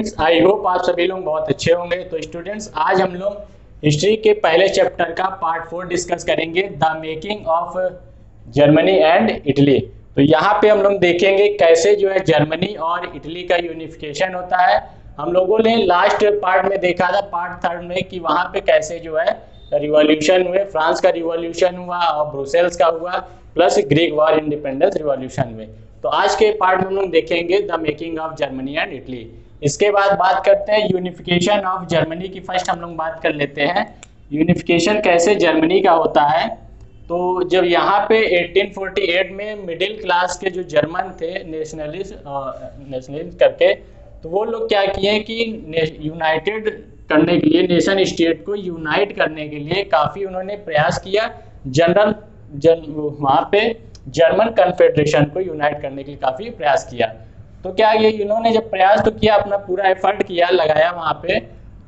Students, I hope आप सभी लोग बहुत अच्छे होंगे। तो स्टूडेंट्स, आज हम लोग हिस्ट्री के पहले चैप्टर का पार्ट 4 डिस्कस करेंगे, the making of Germany and Italy. तो यहाँ पे हम लोग देखेंगे कैसे जो है जर्मनी और इटली का यूनिफिकेशन होता है। हम लोगों ने लास्ट पार्ट में देखा था, पार्ट 3 में, कि वहाँ पे कैसे जो है रिवॉल्यूशन हुए, फ्रांस का रिवॉल्यूशन हुआ और ब्रुसेल्स का हुआ, plus Greek war independence revolution हुए। तो आज के पार्ट में हम लोग देखेंगे the making of Germany and Italy. इसके बाद बात करते हैं यूनिफिकेशन ऑफ जर्मनी की। फर्स्ट हम लोग बात कर लेते हैं यूनिफिकेशन कैसे जर्मनी का होता है। तो जब यहाँ पे 1848 में मिडिल क्लास के जो जर्मन थे नेशनलिस्ट करके, तो वो लोग क्या किए कि यूनाइटेड करने के लिए, नेशन स्टेट को यूनाइट करने के लिए काफ़ी उन्होंने प्रयास किया। वहाँ पे जर्मन कन्फेडरेशन को यूनाइट करने के लिए काफ़ी प्रयास किया। तो क्या ये इन्होंने जब प्रयास तो किया, अपना पूरा एफर्ट किया, लगाया वहाँ पे,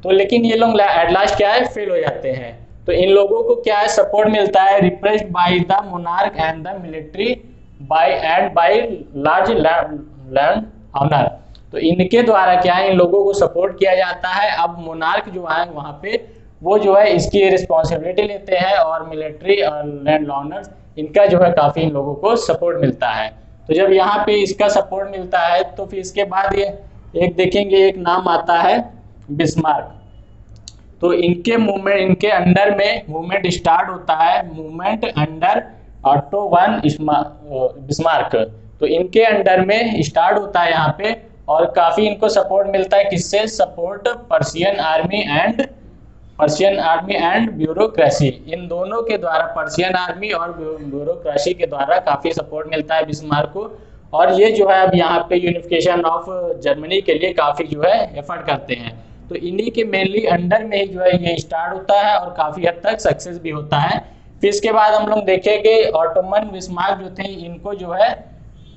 तो लेकिन ये लोग एट लास्ट क्या है, फेल हो जाते हैं। तो इन लोगों को क्या है, सपोर्ट मिलता है repressed by the monarch and the military by large land owner. तो इनके द्वारा क्या है, इन लोगों को सपोर्ट किया जाता है। अब मोनार्क जो है वहाँ पे, वो जो है इसकी रिस्पॉन्सिबिलिटी लेते हैं, और मिलिट्री और लैंड ऑनर्स, इनका जो है काफ़ी इन लोगों को सपोर्ट मिलता है। तो जब यहाँ पे इसका सपोर्ट मिलता है, तो फिर इसके बाद ये एक देखेंगे, एक नाम आता है बिस्मार्क। तो इनके मूवमेंट, इनके अंडर में मूवमेंट स्टार्ट होता है, movement under auto von Bismarck. तो इनके अंडर में स्टार्ट होता है यहाँ पे, और काफी इनको सपोर्ट मिलता है। किससे support? Persian army and bureaucracy, इन दोनों के द्वारा, पर्शियन आर्मी और ब्यूरोक्रेसी के द्वारा काफी सपोर्ट मिलता है बिस्मार्क को। और ये जो है अब यहाँ पे यूनिफिकेशन ऑफ जर्मनी के लिए काफी जो है एफर्ट करते हैं। तो इन्हीं के मेनली अंडर में ही जो है ये स्टार्ट होता है, और काफी हद तक सक्सेस भी होता है। फिर इसके बाद हम लोग देखेंगे ऑटोमन बिस्मार्क जो थे, इनको जो है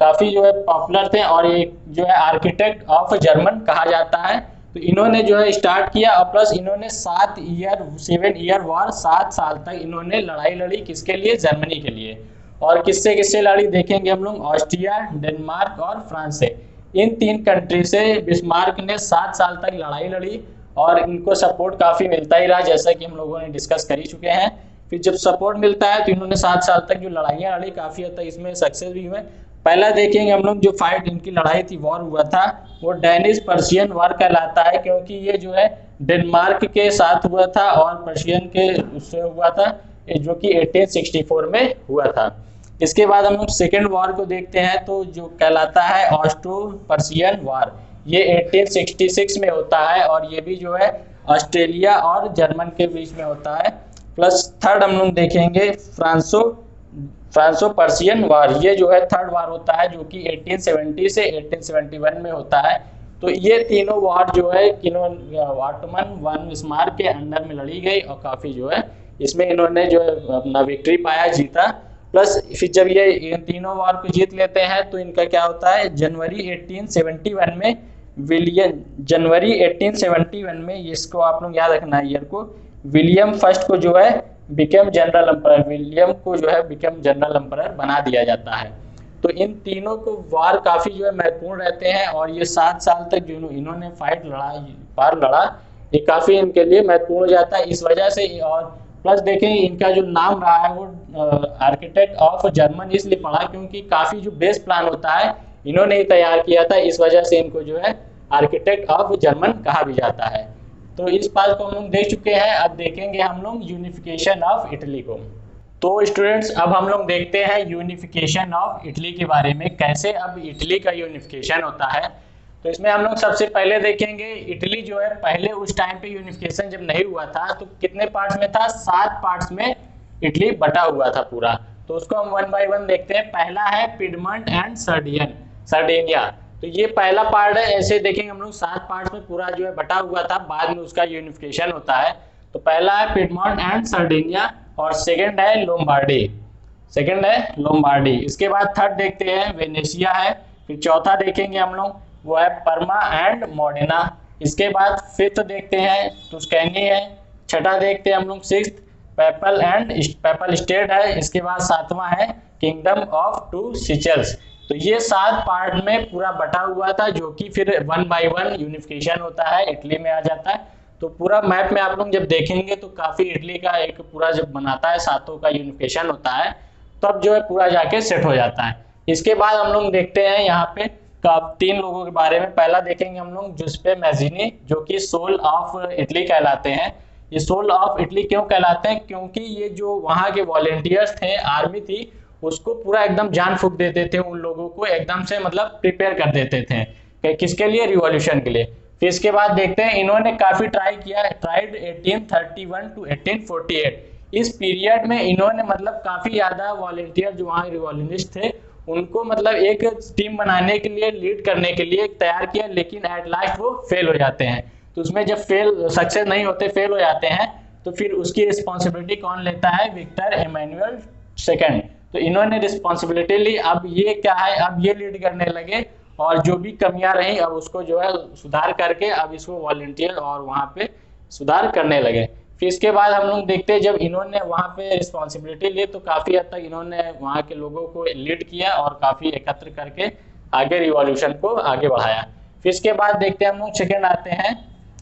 काफी जो है पॉपुलर थे, और एक जो है आर्किटेक्ट ऑफ जर्मन कहा जाता है। तो इन्होंने जो है स्टार्ट किया, और प्लस इन्होंने 7 ईयर वॉर, 7 साल तक इन्होंने लड़ाई लड़ी। किसके लिए? जर्मनी के लिए। और किससे किससे लड़ी देखेंगे हम लोग, ऑस्ट्रिया, डेनमार्क और फ्रांस से। इन 3 कंट्री से बिस्मार्क ने 7 साल तक लड़ाई लड़ी, और इनको सपोर्ट काफी मिलता ही रहा, जैसा कि हम लोगों ने डिस्कस कर ही चुके हैं। फिर जब सपोर्ट मिलता है, तो इन्होंने 7 साल तक जो लड़ाइयाँ लड़ी, काफी हद तक इसमें सक्सेस भी हुए। पहला देखेंगे हम लोग, जो फाइट इनकी लड़ाई थी, वॉर हुआ था, वो डेनिश पर्शियन वॉर कहलाता है, क्योंकि ये जो है डेनमार्क के साथ हुआ था और पर्शियन के उससे हुआ था, जो कि 1864 में हुआ था। इसके बाद हम लोग सेकेंड वॉर को देखते हैं, तो जो कहलाता है ऑस्ट्रो पर्शियन वॉर, ये 1866 में होता है, और ये भी जो है ऑस्ट्रेलिया और जर्मन के बीच में होता है। प्लस थर्ड हम लोग देखेंगे फ्रांसो पर्शियन वॉर, ये जो है थर्ड वॉर होता है, जो कि 1870 से 1871 में होता है। तो ये तीनों वॉर जो है ऑटोमन वन बिस्मार्क के अंडर में लड़ी गई, और काफ़ी जो है इसमें इन्होंने जो है अपना विक्ट्री पाया, जीता। प्लस फिर जब ये इन तीनों वॉर को जीत लेते हैं, तो इनका क्या होता है, जनवरी 1871 में, इसको आप लोग याद रखना है ईयर को, विलियम फर्स्ट को जो है बिकम जनरल एम्परर, विलियम को जो है बिकम जनरल एम्परर बना दिया जाता है। तो इन तीनों को वार काफ़ी जो है महत्वपूर्ण रहते हैं, और ये 7 साल तक जो इन्होंने वार लड़ा, ये काफ़ी इनके लिए महत्वपूर्ण हो जाता है इस वजह से। और प्लस देखें, इनका जो नाम रहा है वो आर्किटेक्ट ऑफ जर्मन इसलिए पड़ा, क्योंकि काफ़ी जो बेस प्लान होता है इन्होंने ही तैयार किया था, इस वजह से इनको जो है आर्किटेक्ट ऑफ जर्मन कहा भी जाता है। तो इस बात को हम लोग देख चुके हैं। अब देखेंगे हम लोग यूनिफिकेशन ऑफ इटली को। तो स्टूडेंट्स, अब हम लोग देखते हैं यूनिफिकेशन ऑफ इटली के बारे में, कैसे अब इटली का यूनिफिकेशन होता है। तो इसमें हम लोग सबसे पहले देखेंगे, इटली जो है पहले उस टाइम पे यूनिफिकेशन जब नहीं हुआ था, तो कितने पार्ट्स में था? 7 पार्ट्स में इटली बटा हुआ था पूरा। तो उसको हम 1 बाय 1 देखते हैं। पहला है पिडमंट एंड सर्डिनिया। तो ये पहला पार्ट है। ऐसे देखेंगे हम लोग 7 पार्ट्स में पूरा जो है बटा हुआ था, बाद में उसका यूनिफिकेशन होता है। तो पहला है पिडमंट एंड सर्डिनिया, और सेकंड है लोम्बार्डी। इसके बाद थर्ड देखते हैं वेनेशिया है। फिर चौथा देखेंगे हम लोग, वो है परमा एंड मोडेना। इसके बाद फिफ्थ देखते हैं टुस्कैनी है। छठा देखते हैं हम लोग सिक्स्थ पेपल स्टेट है। इसके बाद 7वां है किंगडम ऑफ टू सिचल्स। तो ये 7 पार्ट में पूरा बटा हुआ था, जो कि फिर 1 बाय 1 यूनिफिकेशन होता है, इटली में आ जाता है। तो पूरा मैप में आप लोग जब देखेंगे तो काफी इटली का एक पूरा जब बनाता है, सातों का यूनिफिकेशन होता है, तब जो है पूरा जाके सेट हो जाता है। इसके बाद हम लोग देखते हैं यहाँ पे 3 लोगों के बारे में। पहला देखेंगे हम लोग जुस्पे मैज़ीनी, जो कि सोल ऑफ इटली कहलाते हैं। ये सोल ऑफ इटली क्यों कहलाते हैं? क्योंकि ये जो वहाँ के वॉलेंटियर्स थे, आर्मी थी, उसको पूरा एकदम जान फूंक देते थे, उन लोगों को एकदम से मतलब प्रिपेयर कर देते थे कि किसके लिए, रिवॉल्यूशन के लिए। फिर इसके बाद देखते हैं इन्होंने काफी ट्राई किया, ट्राइड 1831 टू 1848। इस पीरियड में इन्होंने मतलब काफी ज्यादा वॉलेंटियर जो वहाँ रिवॉल्यूशनिस्ट थे उनको मतलब एक टीम बनाने के लिए, लीड करने के लिए तैयार किया, लेकिन एट लास्ट वो फेल हो जाते हैं। तो उसमें जब सक्सेस नहीं होते, फेल हो जाते हैं, तो फिर उसकी रिस्पॉन्सिबिलिटी कौन लेता है? Victor Emmanuel second. तो इन्होंने रिस्पॉन्सिबिलिटी ली। अब ये क्या है, अब ये लीड करने लगे और जो भी कमियां रही अब उसको जो है सुधार करके अब इसको वॉलंटियर और वहाँ पे सुधार करने लगे। फिर इसके बाद हम लोग देखते हैं जब इन्होंने वहाँ पे रिस्पॉन्सिबिलिटी ली तो काफ़ी हद तक इन्होंने वहाँ के लोगों को लीड किया और काफ़ी एकत्र करके आगे रिवॉल्यूशन को आगे बढ़ाया। फिर इसके बाद देखते हैं हम लोग सेकेंड आते हैं,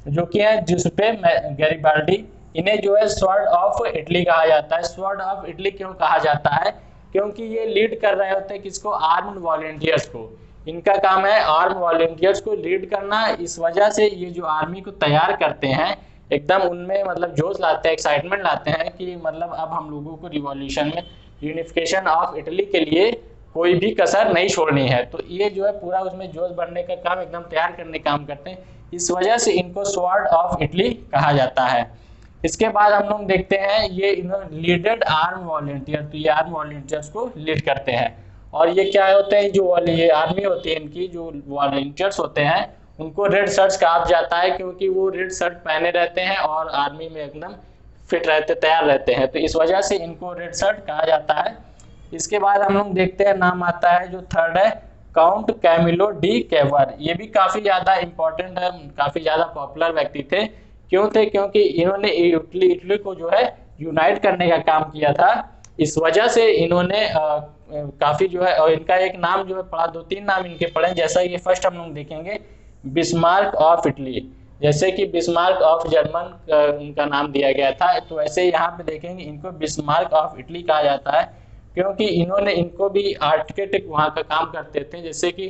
जो कि है जुसेप्पे गैरिबाल्डी। इन्हें जो है स्वॉर्ड ऑफ इटली कहा जाता है। स्वॉर्ड ऑफ इटली क्यों कहा जाता है? क्योंकि ये लीड कर रहे होते हैं किसको? आर्म्ड वॉलेंटियर्स को। इनका काम है आर्म वॉलेंटियर्स को लीड करना। इस वजह से ये जो आर्मी को तैयार करते हैं एकदम उनमें मतलब जोश लाते हैं, एक्साइटमेंट लाते हैं कि मतलब अब हम लोगों को रिवॉल्यूशन में, यूनिफिकेशन ऑफ इटली के लिए कोई भी कसर नहीं छोड़नी है। तो ये जो है पूरा उसमें जोश बढ़ने का काम, एकदम तैयार करने का काम करते हैं। इस वजह से इनको स्वॉर्ड ऑफ इटली कहा जाता है। इसके बाद हम लोग देखते हैं ये इन्होंने लीडेड आर्म वॉलेंटियर, तो ये आर्म वॉलेंटियर्स को लीड करते हैं। और ये क्या होते हैं, जो ये आर्मी होती है, इनकी जो वॉलंटियर्स होते हैं उनको रेड शर्ट्स कहा जाता है, क्योंकि वो रेड शर्ट पहने रहते हैं और आर्मी में एकदम फिट रहते, तैयार रहते हैं, तो इस वजह से इनको रेड शर्ट कहा जाता है। इसके बाद हम लोग देखते हैं नाम आता है जो थर्ड है, काउंट कैमिलो डी कैवर। ये भी काफी ज्यादा इंपॉर्टेंट है, काफी ज्यादा पॉपुलर व्यक्ति थे। क्यों थे? क्योंकि इन्होंने इटली को जो है यूनाइट करने का काम किया था। इस वजह से इन्होंने काफी जो है, और इनका एक नाम जो है पढ़ा, 2-3 नाम इनके पढ़े। जैसा ये फर्स्ट हम लोग देखेंगे बिस्मार्क ऑफ इटली, जैसे कि बिस्मार्क ऑफ जर्मन इनका नाम दिया गया था, तो वैसे यहाँ पे देखेंगे इनको बिस्मार्क ऑफ इटली कहा जाता है, क्योंकि इन्होंने, इनको भी आर्किटेक्ट वहाँ का काम करते थे। जैसे कि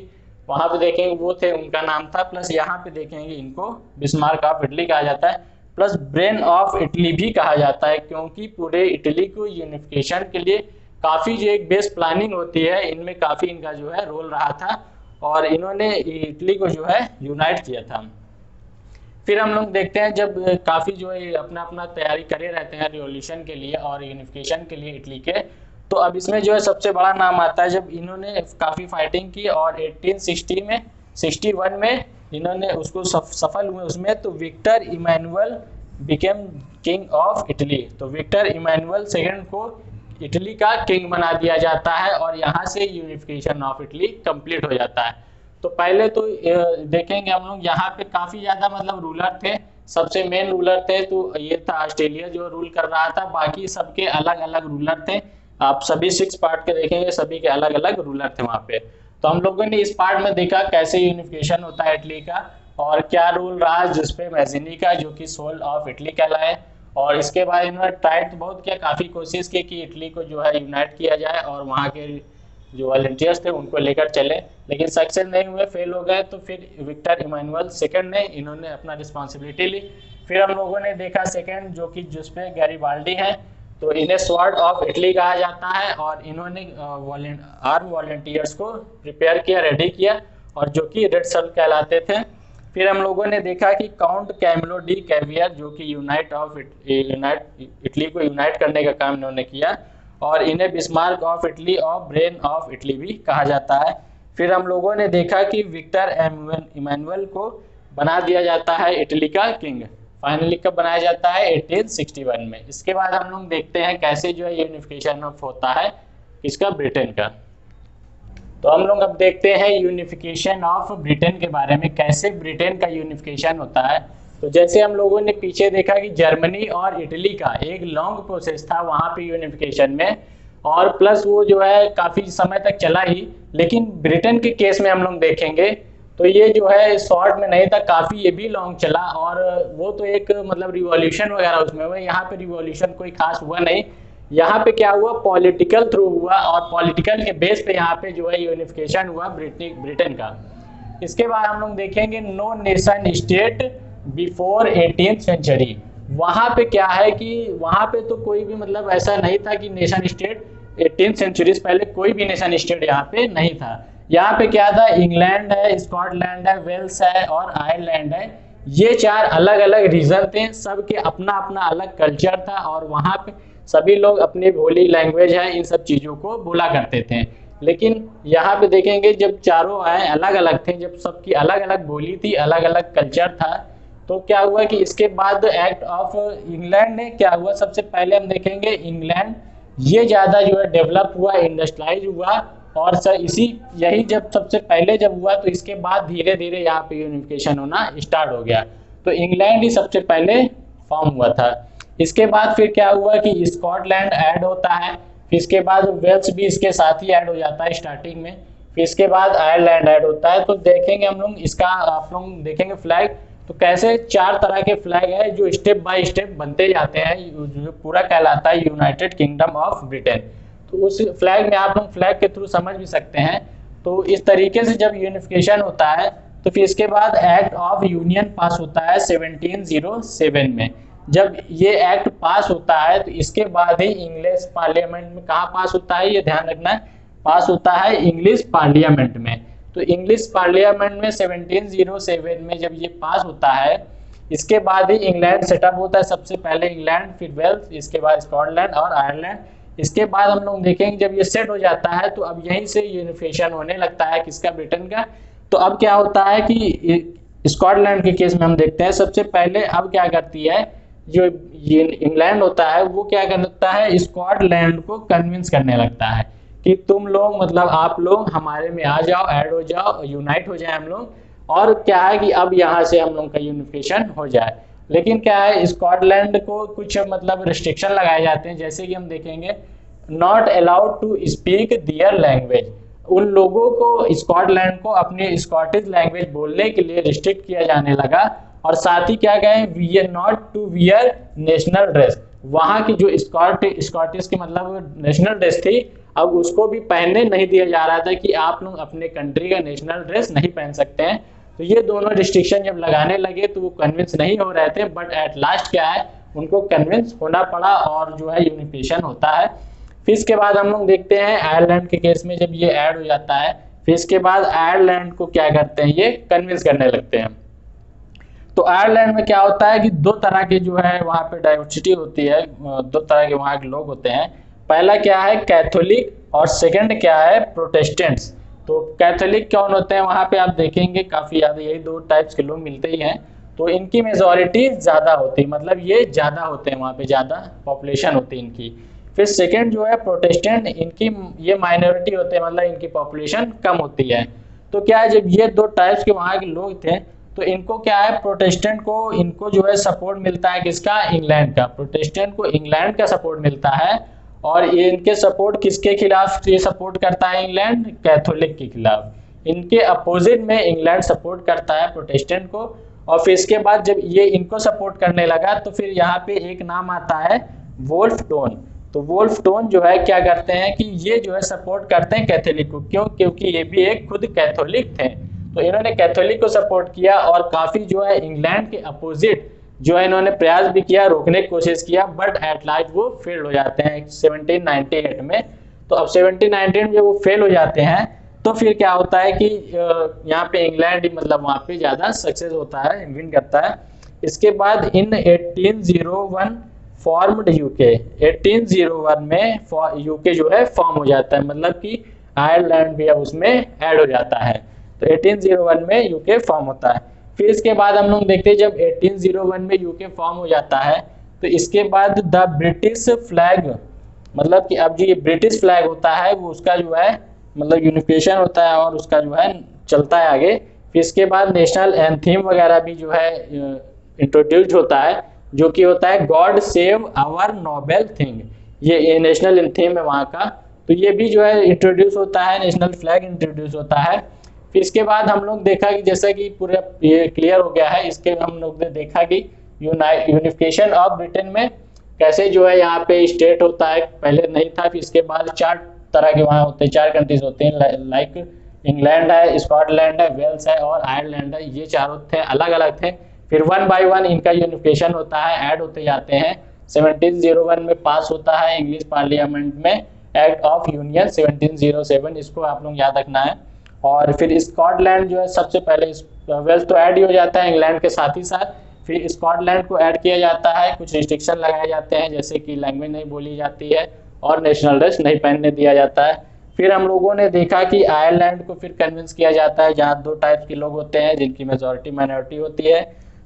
वहाँ पे देखेंगे वो थे, उनका नाम था, प्लस यहाँ पे देखेंगे इनको बिस्मार्क ऑफ इटली कहा जाता है, प्लस ब्रेन ऑफ इटली भी कहा जाता है, क्योंकि पूरे इटली को यूनिफिकेशन के लिए काफ़ी जो एक बेस प्लानिंग होती है, इनमें काफ़ी इनका जो है रोल रहा था और इन्होंने इटली को जो है यूनाइट किया था। फिर हम लोग देखते हैं जब काफ़ी जो है अपना अपना तैयारी करे रहते हैं रिवॉल्यूशन के लिए और यूनिफिकेशन के लिए इटली के, तो अब इसमें जो है सबसे बड़ा नाम आता है जब इन्होंने काफ़ी फाइटिंग की और 1861 में इन्होंने उसको सफल हुए उसमें, तो Victor Emmanuel became king of Italy. तो विक्टर इमैनुअल सेकंड को इटली का किंग बना दिया जाता है और यहाँ से यूनिफिकेशन ऑफ इटली कंप्लीट हो जाता है। तो पहले तो देखेंगे हम लोग यहाँ पे काफ़ी ज़्यादा मतलब रूलर थे, सबसे मेन रूलर थे तो ये था ऑस्ट्रेलिया जो रूल कर रहा था, बाकी सबके अलग अलग रूलर थे। आप सभी 6 पार्ट के देखेंगे, सभी के अलग अलग रूलर थे वहाँ पे। तो हम लोगों ने इस पार्ट में देखा कैसे यूनिफिकेशन होता है इटली का और क्या रोल रहा जुसेप्पे मैज़ीनी का, जो कि सोल ऑफ इटली कहलाए। और इसके बाद इन्होंने ट्राई तो बहुत किया, काफ़ी कोशिश की कि इटली को जो है यूनाइट किया जाए और वहाँ के जो वॉलंटियर्स थे उनको लेकर चले, लेकिन सक्सेस नहीं हुए, फेल हो गए। तो फिर विक्टर इमैनुअल सेकंड ने इन्होंने अपना रिस्पॉन्सिबिलिटी ली। फिर हम लोगों ने देखा सेकंड जो कि जुसेप्पे गैरिबाल्डी है, तो इन्हें स्वॉर्ड ऑफ इटली कहा जाता है और इन्होंने आर्म वॉलंटियर्स को प्रिपेयर किया, रेडी किया, और जो कि रेड शर्ट कहलाते थे। फिर हम लोगों ने देखा कि काउंट कैमिलो डी कैवियर जो कि इटली को यूनाइट करने का काम इन्होंने किया और इन्हें बिस्मार्क ऑफ इटली और ब्रेन ऑफ इटली भी कहा जाता है। फिर हम लोगों ने देखा कि विक्टर इमैनुअल को बना दिया जाता है इटली का किंग। फाइनली कब बनाया जाता है? 1861 में। इसके बाद हम लोग देखते हैं कैसे जो है यूनिफिकेशन ऑफ होता है इसका, ब्रिटेन का। तो हम लोग अब देखते हैं यूनिफिकेशन ऑफ ब्रिटेन के बारे में, कैसे ब्रिटेन का यूनिफिकेशन होता है। तो जैसे हम लोगों ने पीछे देखा कि जर्मनी और इटली का एक लॉन्ग प्रोसेस था वहाँ पे यूनिफिकेशन में, और प्लस वो जो है काफ़ी समय तक चला ही। लेकिन ब्रिटेन के केस में हम लोग देखेंगे तो ये जो है शॉर्ट में नहीं था, काफ़ी ये भी लॉन्ग चला। और वो तो एक मतलब रिवॉल्यूशन वगैरह उसमें हुआ, यहाँ पे रिवॉल्यूशन कोई खास हुआ नहीं। यहाँ पे क्या हुआ, पॉलिटिकल थ्रू हुआ, और पॉलिटिकल के बेस पे यहाँ पे जो है यूनिफिकेशन हुआ ब्रिटेन का। इसके बाद हम लोग देखेंगे no nation state before 18th century. वहाँ पे क्या है कि वहाँ पे तो कोई भी मतलब ऐसा नहीं था कि नेशन स्टेट, 18th सेंचुरी से पहले कोई भी नेशन स्टेट यहाँ पे नहीं था। यहाँ पे क्या था, इंग्लैंड है, स्कॉटलैंड है, वेल्स है और आयरलैंड है। ये चार अलग अलग रीजन थे, सबके अपना अपना अलग कल्चर था, और वहाँ पे सभी लोग अपनी बोली, लैंग्वेज है, इन सब चीज़ों को बोला करते थे। लेकिन यहाँ पे देखेंगे जब चारों आए अलग अलग थे, जब सबकी अलग अलग बोली थी, अलग अलग कल्चर था, तो क्या हुआ कि इसके बाद एक्ट ऑफ इंग्लैंड ने क्या हुआ, सबसे पहले हम देखेंगे इंग्लैंड ये ज़्यादा जो है डेवलप हुआ, इंडस्ट्रियलाइज हुआ। और सर इसी यही जब सबसे पहले जब हुआ तो इसके बाद धीरे धीरे यहाँ पे यूनिफिकेशन होना स्टार्ट हो गया। तो इंग्लैंड ही सबसे पहले फॉर्म हुआ था। इसके बाद फिर क्या हुआ कि स्कॉटलैंड ऐड होता है, फिर इसके बाद वेल्स भी इसके साथ ही ऐड हो जाता है स्टार्टिंग में, फिर इसके बाद आयरलैंड ऐड होता है। तो देखेंगे हम लोग इसका, आप लोग देखेंगे फ्लैग, तो कैसे चार तरह के फ्लैग है जो स्टेप बाय स्टेप बनते जाते हैं, जो पूरा कहलाता है यूनाइटेड किंगडम ऑफ ब्रिटेन। तो उस फ्लैग में आप लोग फ्लैग के थ्रू समझ भी सकते हैं। तो इस तरीके से जब यूनिफिकेशन होता है तो फिर इसके बाद एक्ट ऑफ यूनियन पास होता है 1707 में। जब ये एक्ट पास होता है तो इसके बाद ही इंग्लिश पार्लियामेंट में, कहाँ पास होता है ये ध्यान रखना है, पास होता है इंग्लिश पार्लियामेंट में। तो इंग्लिश पार्लियामेंट में 1707 में जब ये पास होता है, इसके बाद ही इंग्लैंड सेटअप होता है। सबसे पहले इंग्लैंड, फिर वेल्स, इसके बाद स्कॉटलैंड और आयरलैंड। इसके बाद हम लोग देखेंगे जब ये सेट हो जाता है तो अब यहीं से यूनिफिकेशन होने लगता है किसका, ब्रिटेन का। तो अब क्या होता है कि स्कॉटलैंड के केस में हम देखते हैं सबसे पहले अब क्या करती है, जो ये इंग्लैंड होता है वो क्या करता है, स्कॉटलैंड को कन्विंस करने लगता है कि तुम लोग मतलब आप लोग हमारे में आ जाओ, ऐड हो जाओ, यूनाइट हो जाए हम लोग, और क्या है कि अब यहाँ से हम लोग का यूनिफिकेशन हो जाए। लेकिन क्या है, स्कॉटलैंड को कुछ मतलब रिस्ट्रिक्शन लगाए जाते हैं, जैसे कि हम देखेंगे not allowed to speak their language. उन लोगों को, स्कॉटलैंड को अपनी स्कॉटिश लैंग्वेज बोलने के लिए रिस्ट्रिक्ट किया जाने लगा। और साथ ही क्या कहें, wear not to wear national dress. वहाँ की जो स्कॉटिश की मतलब नेशनल ड्रेस थी, अब उसको भी पहनने नहीं दिया जा रहा था कि आप लोग अपने कंट्री का नेशनल ड्रेस नहीं पहन सकते हैं। तो ये दोनों रिस्ट्रिक्शन जब लगाने लगे तो वो कन्विंस नहीं हो रहे थे, बट एट लास्ट क्या है, उनको कन्विंस होना पड़ा और जो है यूनिफिकेशन होता है। फिर इसके बाद हम लोग देखते हैं आयरलैंड के केस में जब ये ऐड हो जाता है, फिर इसके बाद आयरलैंड को क्या करते हैं, ये कन्विंस करने लगते हैं। तो आयरलैंड में क्या होता है कि दो तरह के जो है वहाँ पे डाइवर्सिटी होती है, दो तरह के वहाँ के लोग होते हैं। पहला क्या है कैथोलिक, और सेकंड क्या है प्रोटेस्टेंट्स। तो कैथोलिक कौन होते हैं, वहाँ पे आप देखेंगे काफ़ी ज़्यादा यही दो टाइप्स के लोग मिलते ही हैं। तो इनकी मेजॉरिटी ज़्यादा होती है, मतलब ये ज़्यादा होते हैं, वहाँ पे ज़्यादा पॉपुलेशन होती है इनकी। फिर सेकंड जो है प्रोटेस्टेंट, इनकी ये माइनॉरिटी होते हैं, मतलब इनकी पॉपुलेशन कम होती है। तो क्या है, जब ये दो टाइप्स के वहाँ के लोग थे तो इनको क्या है, प्रोटेस्टेंट को इनको जो है सपोर्ट मिलता है किसका, इंग्लैंड का। प्रोटेस्टेंट को इंग्लैंड का सपोर्ट मिलता है, और ये इनके सपोर्ट किसके खिलाफ ये सपोर्ट करता है, इंग्लैंड कैथोलिक के खिलाफ। इनके अपोजिट में इंग्लैंड सपोर्ट करता है प्रोटेस्टेंट को। और फिर इसके बाद जब ये इनको सपोर्ट करने लगा तो फिर यहाँ पे एक नाम आता है वोल्फ टोन। तो वोल्फ टोन जो है क्या करते हैं कि ये जो है सपोर्ट करते हैं कैथोलिक को, क्यों, क्योंकि ये भी एक खुद कैथोलिक थे। तो इन्होंने कैथोलिक को सपोर्ट किया, और काफ़ी जो है इंग्लैंड के अपोजिट जो है इन्होंने प्रयास भी किया, रोकने की कोशिश किया, बट एट लास्ट वो फेल हो जाते हैं 1798 में। तो अब 1798 में जब वो फेल हो जाते हैं तो फिर क्या होता है कि यहाँ पे इंग्लैंड मतलब वहाँ पे ज़्यादा सक्सेस होता है, विन करता है। इसके बाद इन 1801 फॉर्म्ड यूके, 1801 में यूके जो है फॉर्म हो जाता है, मतलब कि आयरलैंड भी अब उसमें ऐड हो जाता है। तो 1801 में यूके फॉर्म होता है। फिर इसके बाद हम लोग देखते हैं जब 1801 में यूके फॉर्म हो जाता है तो इसके बाद द ब्रिटिश फ्लैग, मतलब कि अब जो ये ब्रिटिश फ्लैग होता है वो उसका जो है मतलब यूनिफिकेशन होता है और उसका जो है चलता है आगे। फिर इसके बाद नेशनल एंथीम वगैरह भी जो है इंट्रोड्यूस होता है, जो कि होता है God save our noble thing. ये नेशनल एंथम है वहाँ का, तो ये भी जो है इंट्रोड्यूस होता है, नेशनल फ्लैग इंट्रोड्यूस होता है। फिर इसके बाद हम लोग देखा कि जैसा कि पूरा ये क्लियर हो गया है, इसके हम लोग ने देखा कि यूनिफिकेशन ऑफ ब्रिटेन में कैसे जो है यहाँ पे स्टेट होता है, पहले नहीं था। फिर इसके बाद 4 तरह के वहाँ होते हैं, 4 कंट्रीज होते हैं, लाइक इंग्लैंड है, स्कॉटलैंड है, वेल्स है और आयरलैंड है। ये चारों थे, अलग अलग थे। फिर 1 बाय 1 इनका यूनिफिकेशन होता है, ऐड होते जाते हैं। 1701 में पास होता है इंग्लिश पार्लियामेंट में एक्ट ऑफ यूनियन 1707, इसको आप लोग याद रखना है। और फिर स्कॉटलैंड जो है सबसे पहले, वेल्स तो ऐड ही हो जाता है इंग्लैंड के साथ ही साथ, फिर स्कॉटलैंड को ऐड किया जाता है। कुछ रिस्ट्रिक्शन लगाए जाते हैं, जैसे कि लैंग्वेज नहीं बोली जाती है और नेशनल ड्रेस नहीं पहनने दिया जाता है। फिर हम लोगों ने देखा कि आयरलैंड को फिर कन्विंस किया जाता है, जहाँ 2 टाइप के लोग होते हैं, जिनकी मेजॉरिटी माइनॉरिटी होती है,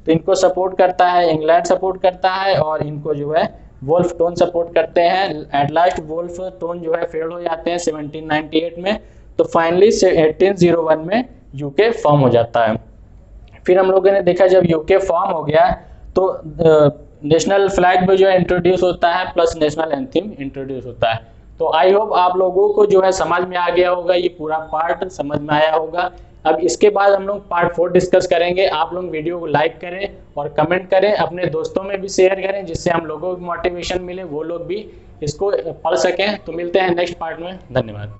तो इनको सपोर्ट करता है इंग्लैंड, सपोर्ट करता है, और इनको जो है वोल्फ टोन सपोर्ट करते हैं। एट लास्ट वोल्फ टोन जो है फेल हो जाते हैं 1798 में, तो फाइनली 1801 में यूके फॉर्म हो जाता है। फिर हम लोगों ने देखा जब यूके फॉर्म हो गया तो नेशनल फ्लैग भी जो है इंट्रोड्यूस होता है, प्लस नेशनल एंथम इंट्रोड्यूस होता है। तो आई होप आप लोगों को जो है समझ में आ गया होगा, ये पूरा पार्ट समझ में आया होगा। अब इसके बाद हम लोग पार्ट 4 डिस्कस करेंगे। आप लोग वीडियो को लाइक करें और कमेंट करें, अपने दोस्तों में भी शेयर करें, जिससे हम लोगों को मोटिवेशन मिले, वो लोग भी इसको पढ़ सकें। तो मिलते हैं नेक्स्ट पार्ट में, धन्यवाद।